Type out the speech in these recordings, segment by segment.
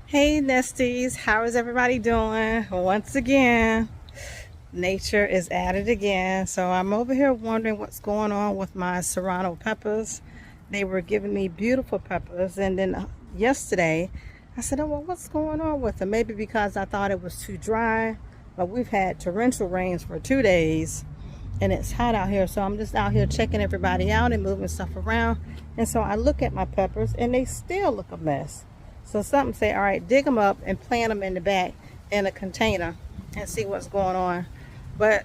Hey Nesties, how is everybody doing? Once again, nature is at it again. So I'm over here wondering what's going on with my serrano peppers. They were giving me beautiful peppers, and then yesterday I said, oh well, what's going on with them? Maybe because I thought it was too dry, but we've had torrential rains for 2 days and it's hot out here, so I'm just out here checking everybody out and moving stuff around. And so I look at my peppers and they still look a mess. So something say, all right, dig them up and plant them in the back in a container and see what's going on. But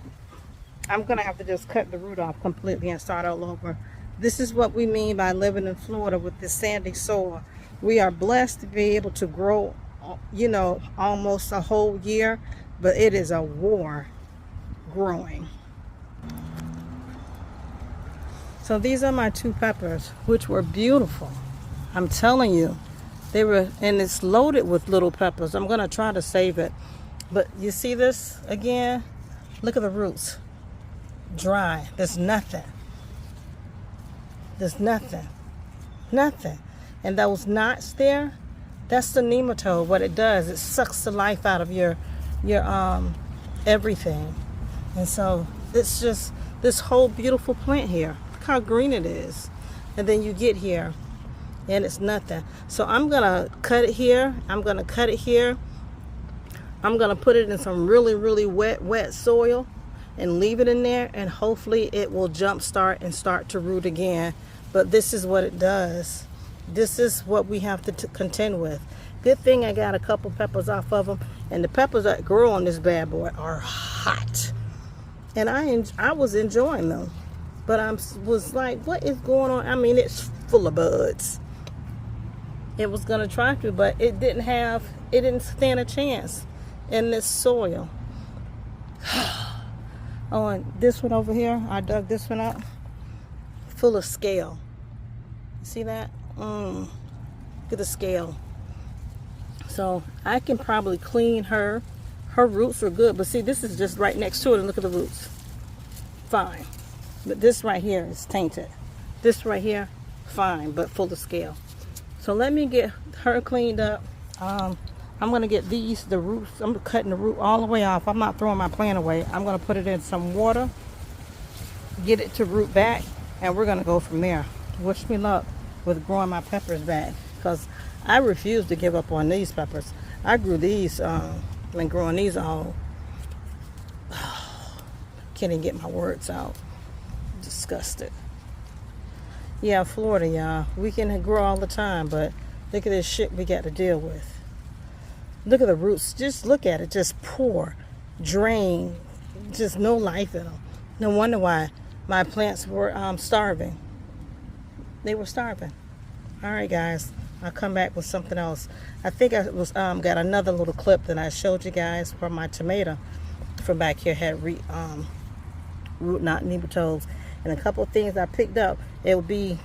I'm gonna have to just cut the root off completely and start all over. This is what we mean by living in Florida with this sandy soil. We are blessed to be able to grow, almost a whole year, but it is a war growing. So these are my two peppers, which were beautiful. I'm telling you, they were, and it's loaded with little peppers. I'm gonna try to save it. But you see this again? Look at the roots. Dry. There's nothing. There's nothing. Nothing. And those knots there, that's the nematode. What it does, it sucks the life out of your everything. And so it's just this whole beautiful plant here. Look how green it is. And then you get here and it's nothing. So I'm gonna cut it here. I'm gonna cut it here. I'm gonna put it in some really wet soil and leave it in there, and hopefully it will jump start and start to root again. But this is what it does. This is what we have to contend with. Good thing I got a couple peppers off of them, and the peppers that grow on this bad boy are hot. And I was enjoying them, but I was like, what is going on? I mean, it's full of buds. It was gonna try to, but it didn't stand a chance in this soil. Oh, and this one over here, I dug this one up, full of scale. See that? Look at the scale. So I can probably clean her. Her roots are good, but see, this is just right next to it, and look at the roots. Fine. But this right here is tainted. This right here, fine, but full of scale. So let me get her cleaned up. I'm gonna get the roots. I'm cutting the root all the way off. I'm not throwing my plant away. I'm gonna put it in some water, get it to root back, and we're gonna go from there. Wish me luck with growing my peppers back, because I refuse to give up on these peppers. I grew these, been growing these all. Can't even get my words out. Disgusted. Yeah, Florida, y'all. We can grow all the time, but look at this shit we got to deal with. Look at the roots. Just look at it. Just poor, drain, just no life in them. No wonder why my plants were starving. They were starving. All right, guys. I'll come back with something else. I think I was got another little clip that I showed you guys from my tomato from back here had root knot nematodes, and a couple of things I picked up. It would be,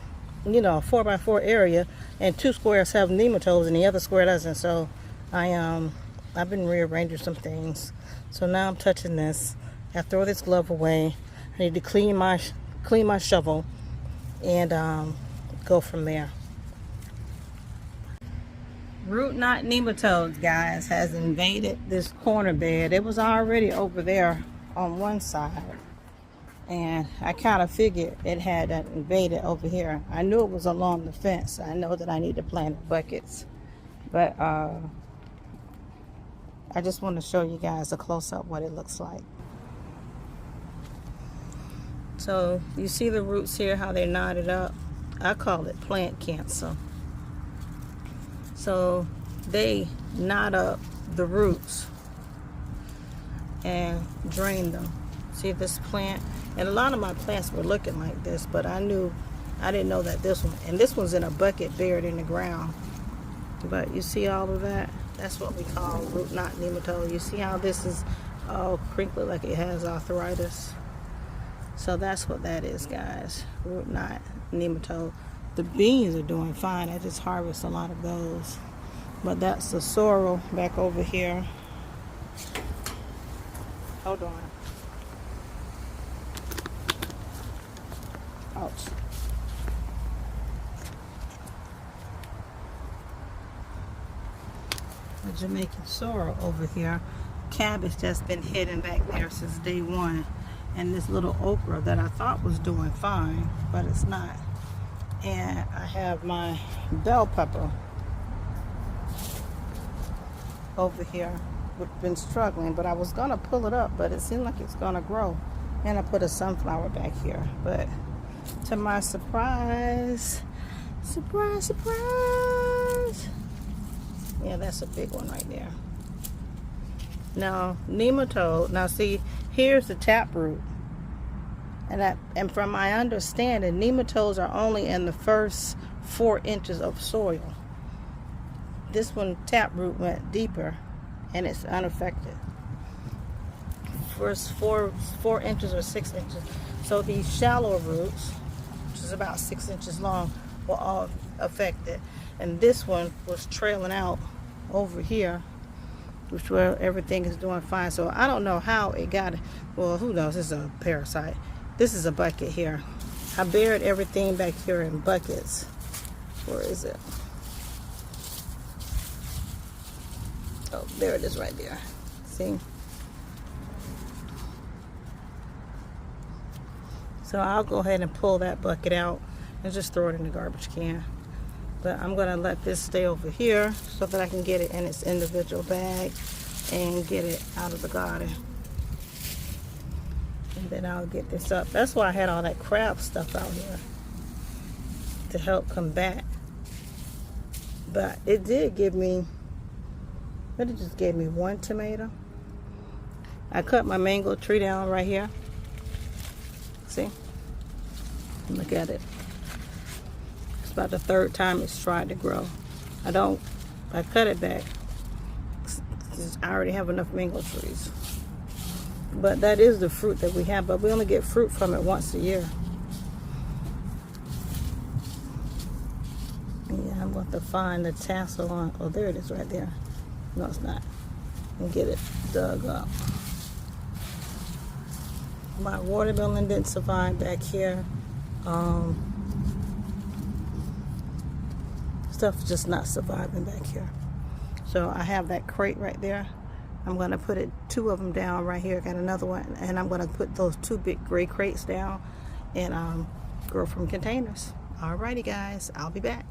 a 4x4 area, and 2 squares have nematodes and the other square doesn't. So I've been rearranging some things. So now I'm touching this. I throw this glove away. I need to clean my shovel and go from there. Root knot nematodes, guys, has invaded this corner bed. It was already over there on one side, and I kind of figured it had invaded over here. I knew it was along the fence. I know that I need to plant buckets, but I just want to show you guys a close-up what it looks like. So you see the roots here, how they're knotted up. I call it plant cancer. So they knot up the roots and drain them. See this plant? And a lot of my plants were looking like this, but I didn't know that this one, and this one's in a bucket buried in the ground. But you see all of that? That's what we call root knot nematode. You see how this is all crinkly like it has arthritis? So that's what that is, guys. Root knot nematode. The beans are doing fine. I just harvest a lot of those. But that's the sorrel back over here. Hold on. Ouch. the Jamaican sorrel over here. Cabbage that's been hidden back there since day one. And this little okra that I thought was doing fine, but it's not. And I have my bell pepper over here, which has been struggling, but I was gonna pull it up, but it seemed like it's gonna grow. And I put a sunflower back here, but to my surprise, surprise, yeah, that's a big one right there. Now, nematode, now see, here's the taproot. And from my understanding, nematodes are only in the first 4 inches of soil. This one, taproot, went deeper, and it's unaffected. First 4 inches or 6 inches. So these shallow roots, which is about 6 inches long, were all affected. And this one was trailing out over here, which where everything is doing fine. So I don't know how it got it. Well, who knows? It's a parasite. This is a bucket here. I buried everything back here in buckets. Where is it? Oh, there it is right there. See? So I'll go ahead and pull that bucket out and just throw it in the garbage can. But I'm going to let this stay over here so that I can get it in its individual bag and get it out of the garden. And then I'll get this up. That's why I had all that crab stuff out here to help combat. But it did give me, but it just gave me 1 tomato. I cut my mango tree down right here. See? Look at it. It's about the 3rd time it's tried to grow. I cut it back. I already have enough mango trees. But that is the fruit that we have, but we only get fruit from it once a year. Yeah, I'm going to find the tassel on. Oh, there it is right there. No, it's not. And get it dug up. My watermelon didn't survive back here. Stuff's just not surviving back here. So I have that crate right there. I'm going to put 2 of them down right here. Got another one. And I'm going to put those 2 big gray crates down and grow from containers. Alrighty, guys. I'll be back.